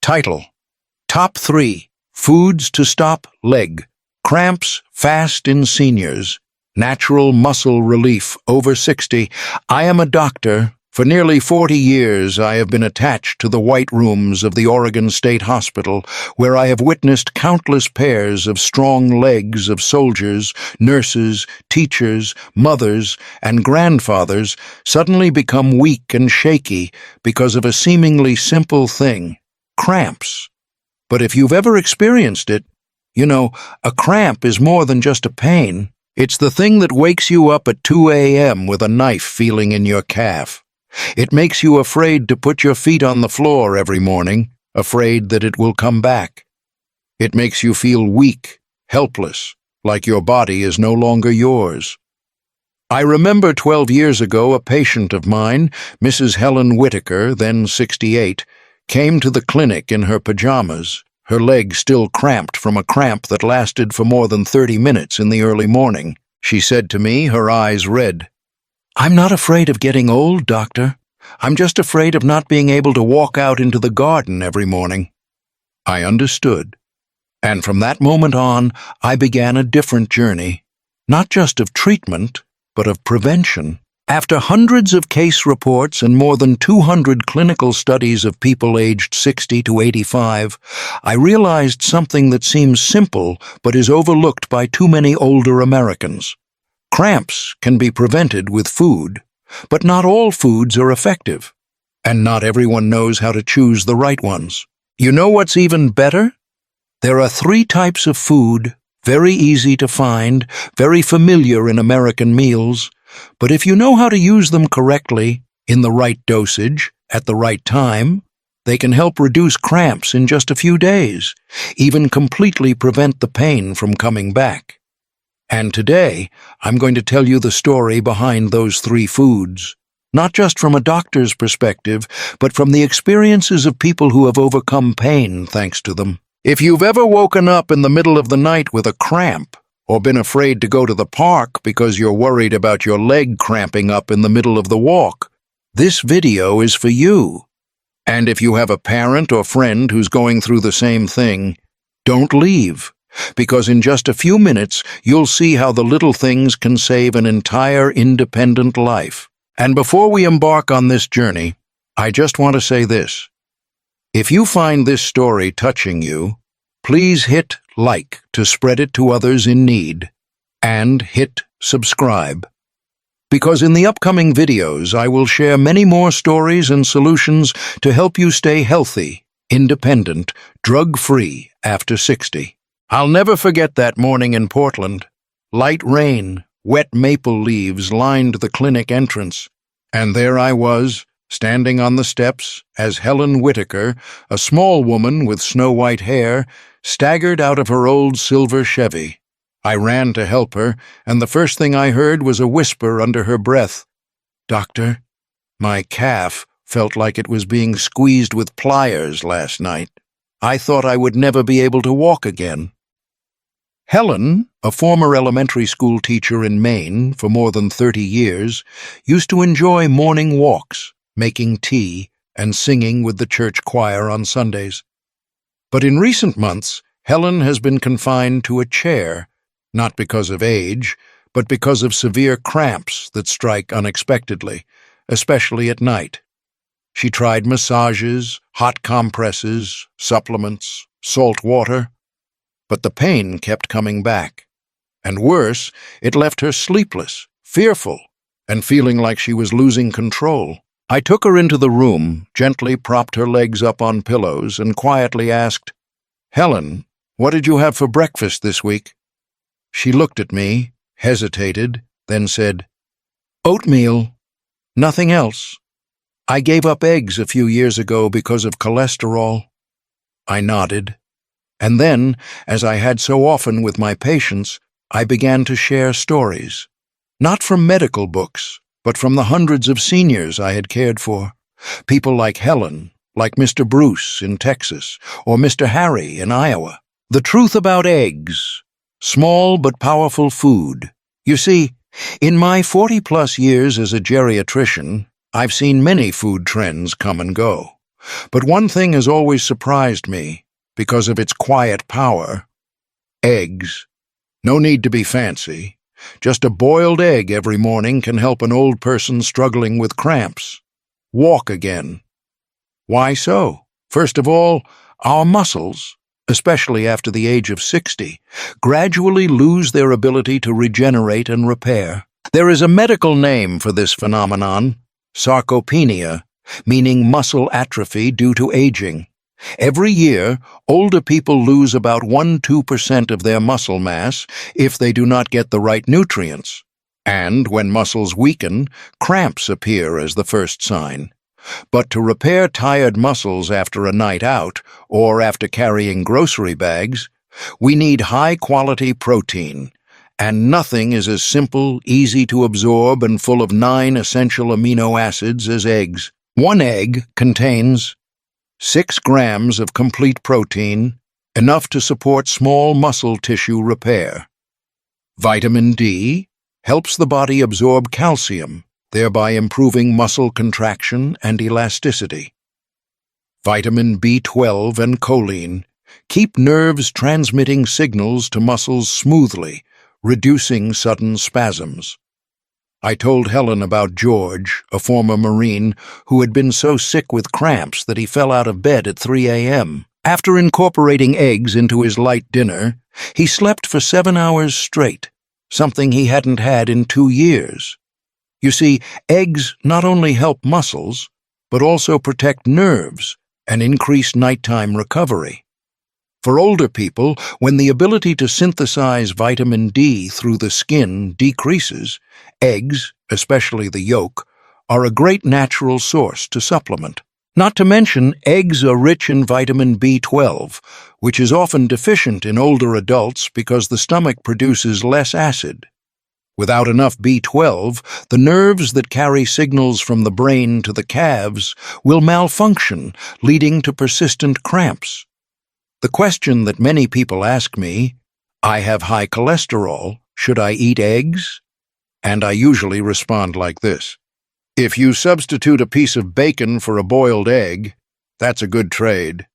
Title: Top 3 Foods to Stop Leg, Cramps Fast in Seniors, Natural Muscle Relief Over 60. I am a doctor. For nearly 40 years I have been attached to the white rooms of the Oregon State Hospital, where I have witnessed countless pairs of strong legs of soldiers, nurses, teachers, mothers, and grandfathers suddenly become weak and shaky because of a seemingly simple thing: cramps. But if you've ever experienced it, you know, a cramp is more than just a pain. It's the thing that wakes you up at 2 a.m. with a knife feeling in your calf. It makes you afraid to put your feet on the floor every morning, afraid that it will come back. It makes you feel weak, helpless, like your body is no longer yours. I remember 12 years ago a patient of mine, Mrs. Helen Whitaker, then 68, came to the clinic in her pajamas, her leg still cramped from a cramp that lasted for more than 30 minutes in the early morning. She said to me, her eyes red, "I'm not afraid of getting old, doctor. I'm just afraid of not being able to walk out into the garden every morning." I understood. And from that moment on, I began a different journey, not just of treatment, but of prevention. After hundreds of case reports and more than 200 clinical studies of people aged 60 to 85, I realized something that seems simple but is overlooked by too many older Americans. Cramps can be prevented with food, but not all foods are effective, and not everyone knows how to choose the right ones. You know what's even better? There are 3 types of food, very easy to find, very familiar in American meals, but if you know how to use them correctly, in the right dosage, at the right time, they can help reduce cramps in just a few days, even completely prevent the pain from coming back. And today, I'm going to tell you the story behind those 3 foods, not just from a doctor's perspective, but from the experiences of people who have overcome pain thanks to them. If you've ever woken up in the middle of the night with a cramp, or been afraid to go to the park because you're worried about your leg cramping up in the middle of the walk, this video is for you. And if you have a parent or friend who's going through the same thing, don't leave. Because in just a few minutes, you'll see how the little things can save an entire independent life. And before we embark on this journey, I just want to say this. If you find this story touching you, please hit like to spread it to others in need, and hit subscribe. Because in the upcoming videos, I will share many more stories and solutions to help you stay healthy, independent, drug-free after 60. I'll never forget that morning in Portland. Light rain, wet maple leaves lined the clinic entrance, and there I was, standing on the steps, as Helen Whitaker, a small woman with snow-white hair, staggered out of her old silver Chevy. I ran to help her, and the first thing I heard was a whisper under her breath, "Doctor, my calf felt like it was being squeezed with pliers last night. I thought I would never be able to walk again." Helen, a former elementary school teacher in Maine for more than 30 years, used to enjoy morning walks, making tea, and singing with the church choir on Sundays. But in recent months, Helen has been confined to a chair, not because of age, but because of severe cramps that strike unexpectedly, especially at night. She tried massages, hot compresses, supplements, salt water, but the pain kept coming back. And worse, it left her sleepless, fearful, and feeling like she was losing control. I took her into the room, gently propped her legs up on pillows, and quietly asked, "Helen, what did you have for breakfast this week?" She looked at me, hesitated, then said, "Oatmeal. Nothing else. I gave up eggs a few years ago because of cholesterol." I nodded. And then, as I had so often with my patients, I began to share stories. Not from medical books, but from the hundreds of seniors I had cared for. People like Helen, like Mr. Bruce in Texas, or Mr. Harry in Iowa. The truth about eggs. Small but powerful food. You see, in my 40-plus years as a geriatrician, I've seen many food trends come and go. But one thing has always surprised me because of its quiet power. Eggs. No need to be fancy. Just a boiled egg every morning can help an old person struggling with cramps walk again. Why so? First of all, our muscles, especially after the age of 60, gradually lose their ability to regenerate and repair. There is a medical name for this phenomenon, sarcopenia, meaning muscle atrophy due to aging. Every year, older people lose about 1–2% of their muscle mass if they do not get the right nutrients. And when muscles weaken, cramps appear as the first sign. But to repair tired muscles after a night out or after carrying grocery bags, we need high-quality protein. And nothing is as simple, easy to absorb, and full of 9 essential amino acids as eggs. One egg contains 6 grams of complete protein, enough to support small muscle tissue repair. Vitamin D helps the body absorb calcium, thereby improving muscle contraction and elasticity. Vitamin B12 and choline keep nerves transmitting signals to muscles smoothly, reducing sudden spasms. I told Helen about George, a former Marine, who had been so sick with cramps that he fell out of bed at 3 a.m. After incorporating eggs into his light dinner, he slept for 7 hours straight, something he hadn't had in 2 years. You see, eggs not only help muscles, but also protect nerves and increase nighttime recovery. For older people, when the ability to synthesize vitamin D through the skin decreases, eggs, especially the yolk, are a great natural source to supplement. Not to mention, eggs are rich in vitamin B12, which is often deficient in older adults because the stomach produces less acid. Without enough B12, the nerves that carry signals from the brain to the calves will malfunction, leading to persistent cramps. The question that many people ask me, I have high cholesterol, should I eat eggs? And I usually respond like this. If you substitute a piece of bacon for a boiled egg, that's a good trade.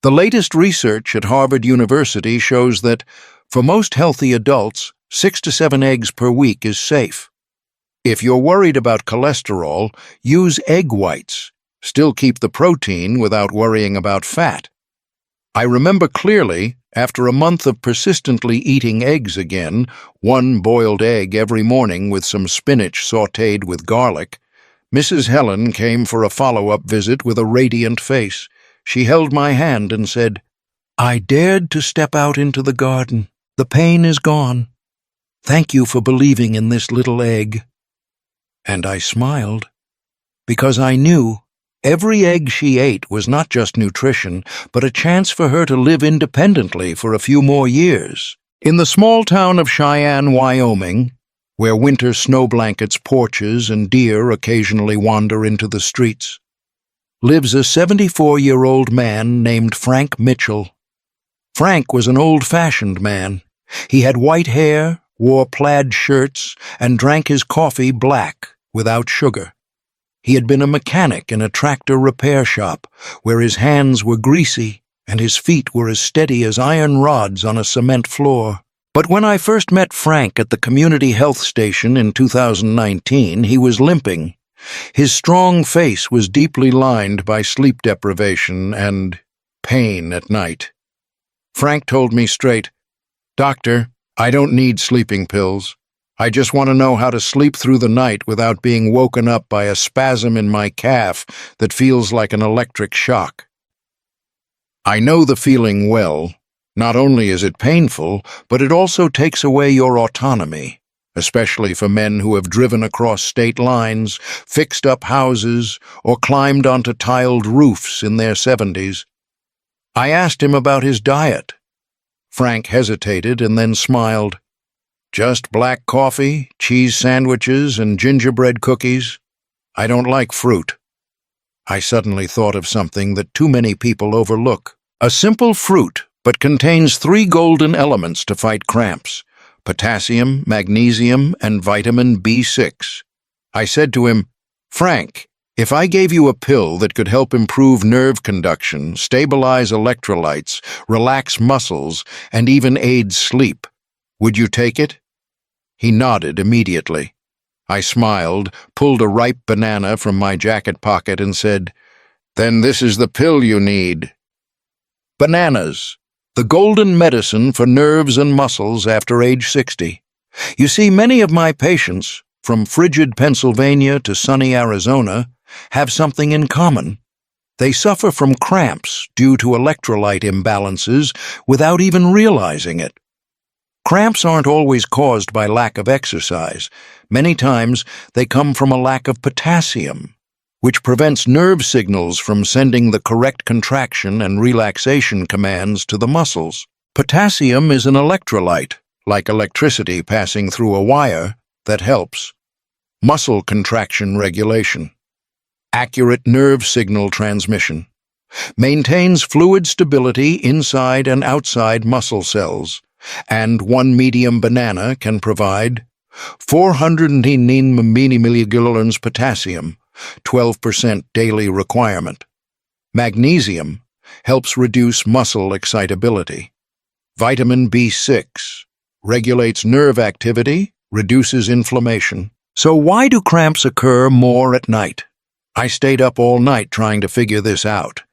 The latest research at Harvard University shows that, for most healthy adults, 6 to 7 eggs per week is safe. If you're worried about cholesterol, use egg whites. Still keep the protein without worrying about fat. I remember clearly, after a month of persistently eating eggs again, 1 boiled egg every morning with some spinach sautéed with garlic, Mrs. Helen came for a follow-up visit with a radiant face. She held my hand and said, "I dared to step out into the garden. The pain is gone. Thank you for believing in this little egg." And I smiled, because I knew every egg she ate was not just nutrition, but a chance for her to live independently for a few more years. In the small town of Cheyenne, Wyoming, where winter snow blankets porches and deer occasionally wander into the streets, lives a 74-year-old man named Frank Mitchell. Frank was an old-fashioned man. He had white hair, wore plaid shirts, and drank his coffee black, without sugar. He had been a mechanic in a tractor repair shop, where his hands were greasy and his feet were as steady as iron rods on a cement floor. But when I first met Frank at the community health station in 2019, he was limping. His strong face was deeply lined by sleep deprivation and pain at night. Frank told me straight, "Doctor, I don't need sleeping pills. I just want to know how to sleep through the night without being woken up by a spasm in my calf that feels like an electric shock." I know the feeling well. Not only is it painful, but it also takes away your autonomy, especially for men who have driven across state lines, fixed up houses, or climbed onto tiled roofs in their 70s. I asked him about his diet. Frank hesitated and then smiled. "Just black coffee, cheese sandwiches, and gingerbread cookies. I don't like fruit." I suddenly thought of something that too many people overlook. A simple fruit, but contains 3 golden elements to fight cramps: potassium, magnesium, and vitamin B6. I said to him, "Frank, If I gave you a pill that could help improve nerve conduction, stabilize electrolytes, relax muscles, and even aid sleep, would you take it? He nodded immediately. I smiled, pulled a ripe banana from my jacket pocket, and said, "Then this is the pill you need." Bananas, the golden medicine for nerves and muscles after age 60. You see, many of my patients, from frigid Pennsylvania to sunny Arizona, have something in common. They suffer from cramps due to electrolyte imbalances without even realizing it. Cramps aren't always caused by lack of exercise. Many times they come from a lack of potassium, which prevents nerve signals from sending the correct contraction and relaxation commands to the muscles. Potassium is an electrolyte, like electricity passing through a wire, that helps. Muscle contraction regulation. Accurate nerve signal transmission. Maintains fluid stability inside and outside muscle cells, and one medium banana can provide 419 milligallons potassium, 12% daily requirement. Magnesium helps reduce muscle excitability. Vitamin B6 regulates nerve activity, reduces inflammation. So why do cramps occur more at night? I stayed up all night trying to figure this out,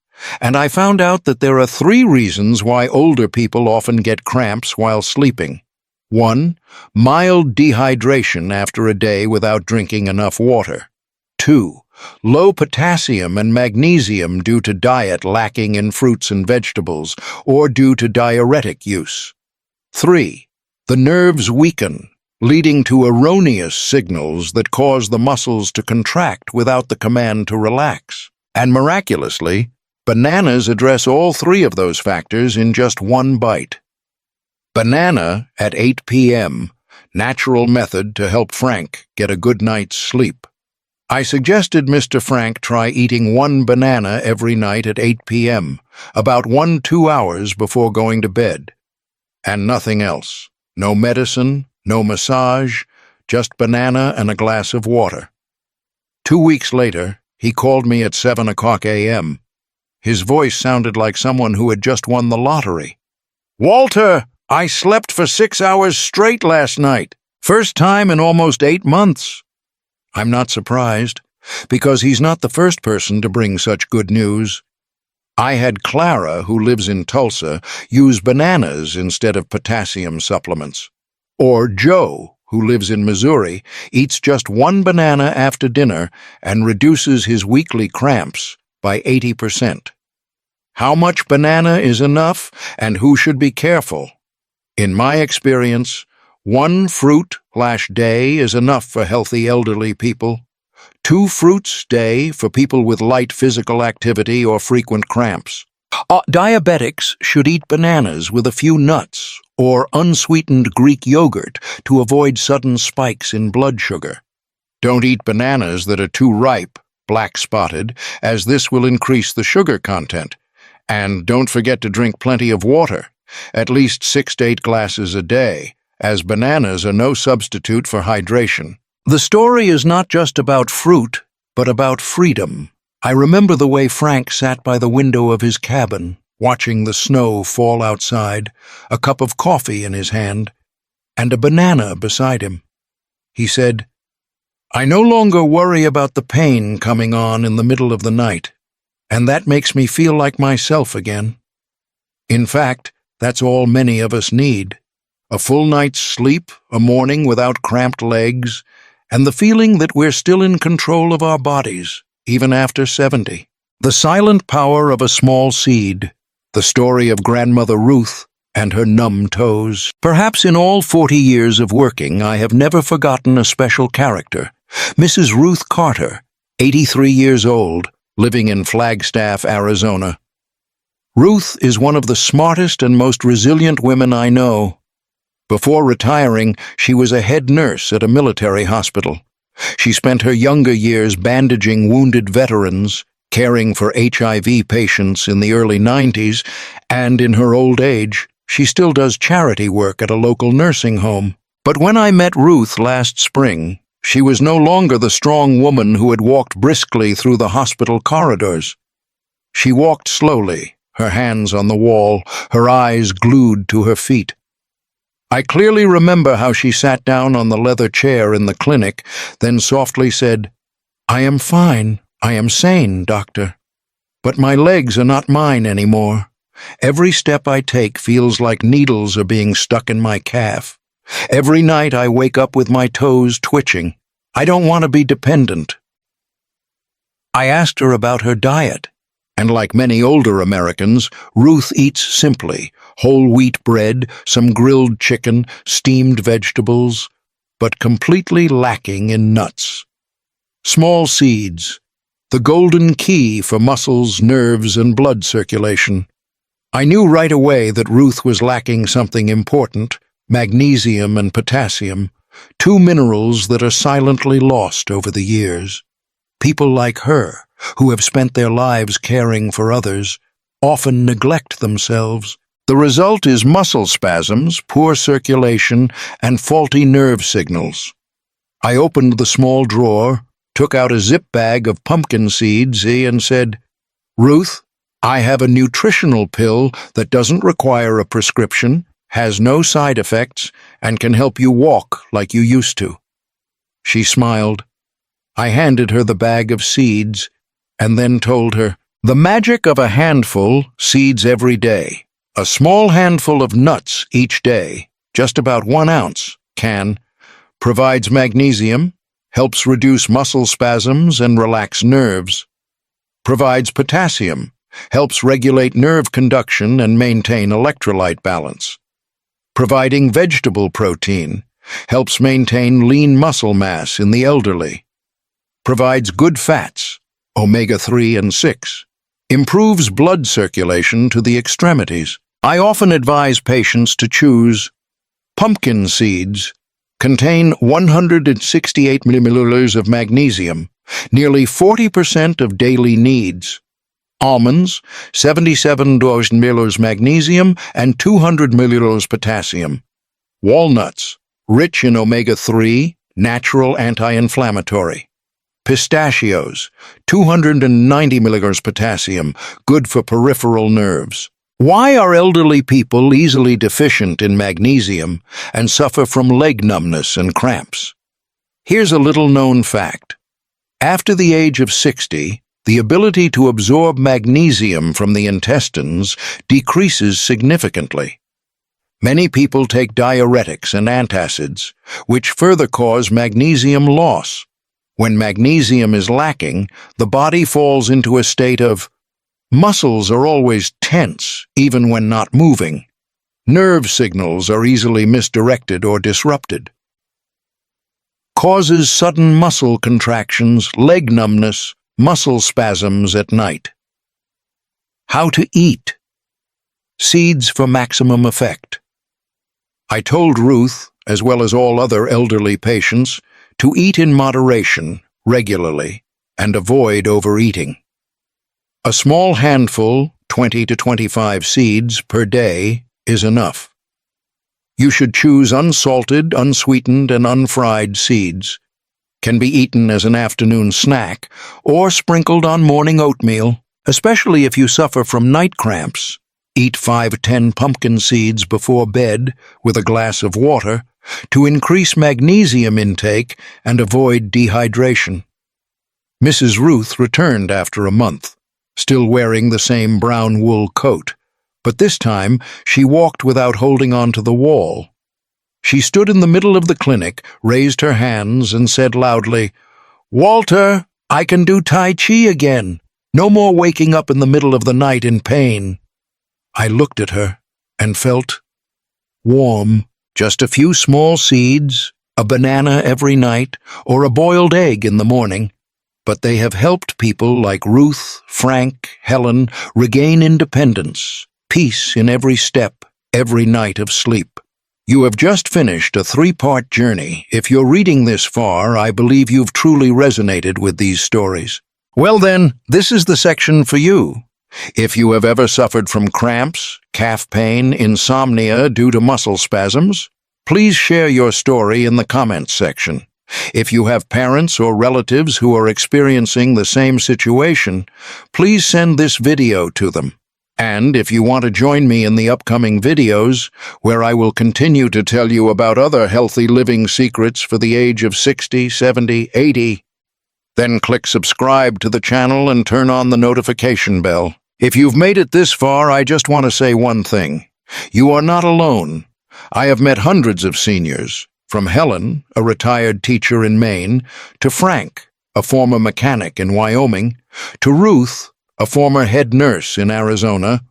and I found out that there are 3 reasons why older people often get cramps while sleeping. 1. Mild dehydration after a day without drinking enough water. 2. Low potassium and magnesium due to diet lacking in fruits and vegetables, or due to diuretic use. 3. The nerves weaken, leading to erroneous signals that cause the muscles to contract without the command to relax. And miraculously, bananas address all 3 of those factors in just one bite. Banana at 8 p.m., natural method to help Frank get a good night's sleep. I suggested Mr. Frank try eating 1 banana every night at 8 p.m., about 1-2 hours before going to bed. And nothing else. No medicine, no massage, just banana and a glass of water. 2 weeks later, he called me at 7 o'clock a.m. His voice sounded like someone who had just won the lottery. "Walter, I slept for 6 hours straight last night. First time in almost 8 months." I'm not surprised, because he's not the first person to bring such good news. I had Clara, who lives in Tulsa, use bananas instead of potassium supplements. Or Joe, who lives in Missouri, eats just 1 banana after dinner and reduces his weekly cramps by 80%. How much banana is enough, and who should be careful? In my experience, 1 fruit/day is enough for healthy elderly people. 2 fruits day for people with light physical activity or frequent cramps. Diabetics should eat bananas with a few nuts or unsweetened Greek yogurt to avoid sudden spikes in blood sugar. Don't eat bananas that are too ripe, black-spotted, as this will increase the sugar content. And don't forget to drink plenty of water, at least 6 to 8 glasses a day, as bananas are no substitute for hydration. The story is not just about fruit, but about freedom. I remember the way Frank sat by the window of his cabin, watching the snow fall outside, a cup of coffee in his hand, and a banana beside him. He said, "I no longer worry about the pain coming on in the middle of the night, and that makes me feel like myself again." In fact, that's all many of us need. A full night's sleep, a morning without cramped legs, and the feeling that we're still in control of our bodies, even after 70. The silent power of a small seed, the story of Grandmother Ruth and her numb toes. Perhaps in all 40 years of working, I have never forgotten a special character, Mrs. Ruth Carter, 83 years old, living in Flagstaff, Arizona. Ruth is one of the smartest and most resilient women I know. Before retiring, she was a head nurse at a military hospital. She spent her younger years bandaging wounded veterans, caring for HIV patients in the early 90s, and in her old age, she still does charity work at a local nursing home. But when I met Ruth last spring, She was no longer the strong woman who had walked briskly through the hospital corridors. She walked slowly, her hands on the wall, her eyes glued to her feet. I clearly remember how she sat down on the leather chair in the clinic, then softly said, "I am fine. I am sane, doctor. But my legs are not mine anymore. Every step I take feels like needles are being stuck in my calf. Every night I wake up with my toes twitching. I don't want to be dependent." I asked her about her diet, and like many older Americans, Ruth eats simply: whole wheat bread, some grilled chicken, steamed vegetables, but completely lacking in nuts. Small seeds, the golden key for muscles, nerves, and blood circulation. I knew right away that Ruth was lacking something important: magnesium and potassium, two minerals that are silently lost over the years. People like her, who have spent their lives caring for others, often neglect themselves. The result is muscle spasms, poor circulation, and faulty nerve signals. I opened the small drawer, took out a zip bag of pumpkin seeds, and said, "Ruth, I have a nutritional pill that doesn't require a prescription, has no side effects, and can help you walk like you used to." She smiled. I handed her the bag of seeds and then told her, "The magic of a handful, seeds every day. A small handful of nuts each day, just about 1 ounce, provides magnesium, helps reduce muscle spasms and relax nerves. Provides potassium, helps regulate nerve conduction and maintain electrolyte balance. Providing vegetable protein, helps maintain lean muscle mass in the elderly. Provides good fats, omega-3 and 6. Improves blood circulation to the extremities." I often advise patients to choose pumpkin seeds. Contain 168 milliliters of magnesium, nearly 40% of daily needs. Almonds, 77 milliliters magnesium and 200 milliliters potassium. Walnuts, rich in omega-3, natural anti-inflammatory. Pistachios, 290 milliliters potassium, good for peripheral nerves. Why are elderly people easily deficient in magnesium and suffer from leg numbness and cramps? Here's a little-known fact. After the age of 60, the ability to absorb magnesium from the intestines decreases significantly. Many people take diuretics and antacids, which further cause magnesium loss. When magnesium is lacking, the body falls into a state of muscles are always tense, even when not moving. Nerve signals are easily misdirected or disrupted. Causes sudden muscle contractions, leg numbness, muscle spasms at night. How to eat. Seeds for maximum effect. I told Ruth, as well as all other elderly patients, to eat in moderation, regularly, and avoid overeating. A small handful, 20 to 25 seeds per day, is enough. You should choose unsalted, unsweetened, and unfried seeds. Can be eaten as an afternoon snack or sprinkled on morning oatmeal, especially if you suffer from night cramps. Eat 5 to 10 pumpkin seeds before bed with a glass of water to increase magnesium intake and avoid dehydration. Mrs. Ruth returned after a month, still wearing the same brown wool coat, but this time she walked without holding on to the wall. She stood in the middle of the clinic, raised her hands, and said loudly, "Walter, I can do Tai Chi again. No more waking up in the middle of the night in pain." I looked at her and felt warm. Just a few small seeds, a banana every night, or a boiled egg in the morning. But they have helped people like Ruth, Frank, Helen regain independence, peace in every step, every night of sleep. You have just finished a 3-part journey. If you're reading this far, I believe you've truly resonated with these stories. Well then, this is the section for you. If you have ever suffered from cramps, calf pain, insomnia due to muscle spasms, please share your story in the comments section. If you have parents or relatives who are experiencing the same situation, please send this video to them. And if you want to join me in the upcoming videos, where I will continue to tell you about other healthy living secrets for the age of 60, 70, 80, then click subscribe to the channel and turn on the notification bell. If you've made it this far, I just want to say one thing. You are not alone. I have met hundreds of seniors, from Helen, a retired teacher in Maine, to Frank, a former mechanic in Wyoming, to Ruth, a former head nurse in Arizona,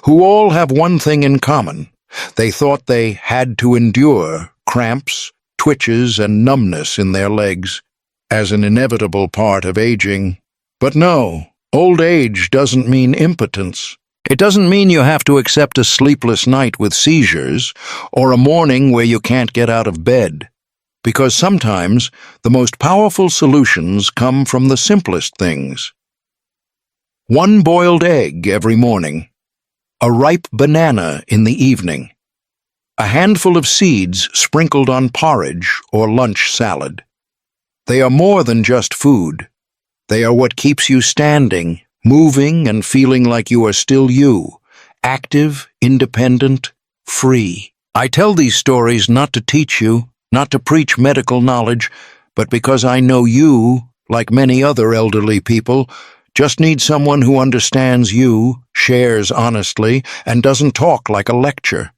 who all have one thing in common. They thought they had to endure cramps, twitches, and numbness in their legs as an inevitable part of aging. But no, old age doesn't mean impotence. It doesn't mean you have to accept a sleepless night with seizures or a morning where you can't get out of bed. Because sometimes the most powerful solutions come from the simplest things. One boiled egg every morning, a ripe banana in the evening, a handful of seeds sprinkled on porridge or lunch salad. They are more than just food. They are what keeps you standing, moving, and feeling like you are still you, active, independent, free. I tell these stories not to teach you, not to preach medical knowledge, but because I know you, like many other elderly people, just need someone who understands you, shares honestly, and doesn't talk like a lecture.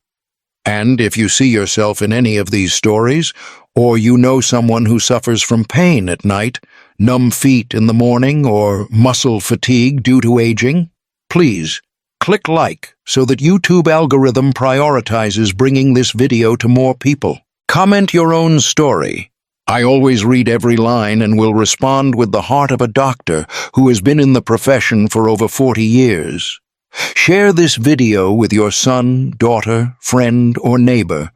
And if you see yourself in any of these stories, or you know someone who suffers from pain at night, numb feet in the morning, or muscle fatigue due to aging, please click like so that YouTube algorithm prioritizes bringing this video to more people. Comment your own story. I always read every line and will respond with the heart of a doctor who has been in the profession for over 40 years. Share this video with your son, daughter, friend, or neighbor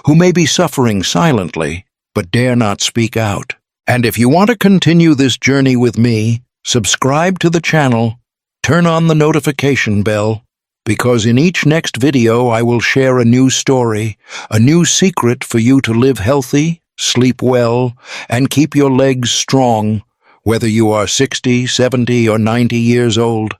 who may be suffering silently but dare not speak out. And if you want to continue this journey with me, subscribe to the channel, turn on the notification bell, because in each next video I will share a new story, a new secret for you to live healthy, sleep well, and keep your legs strong, whether you are 60, 70, or 90 years old.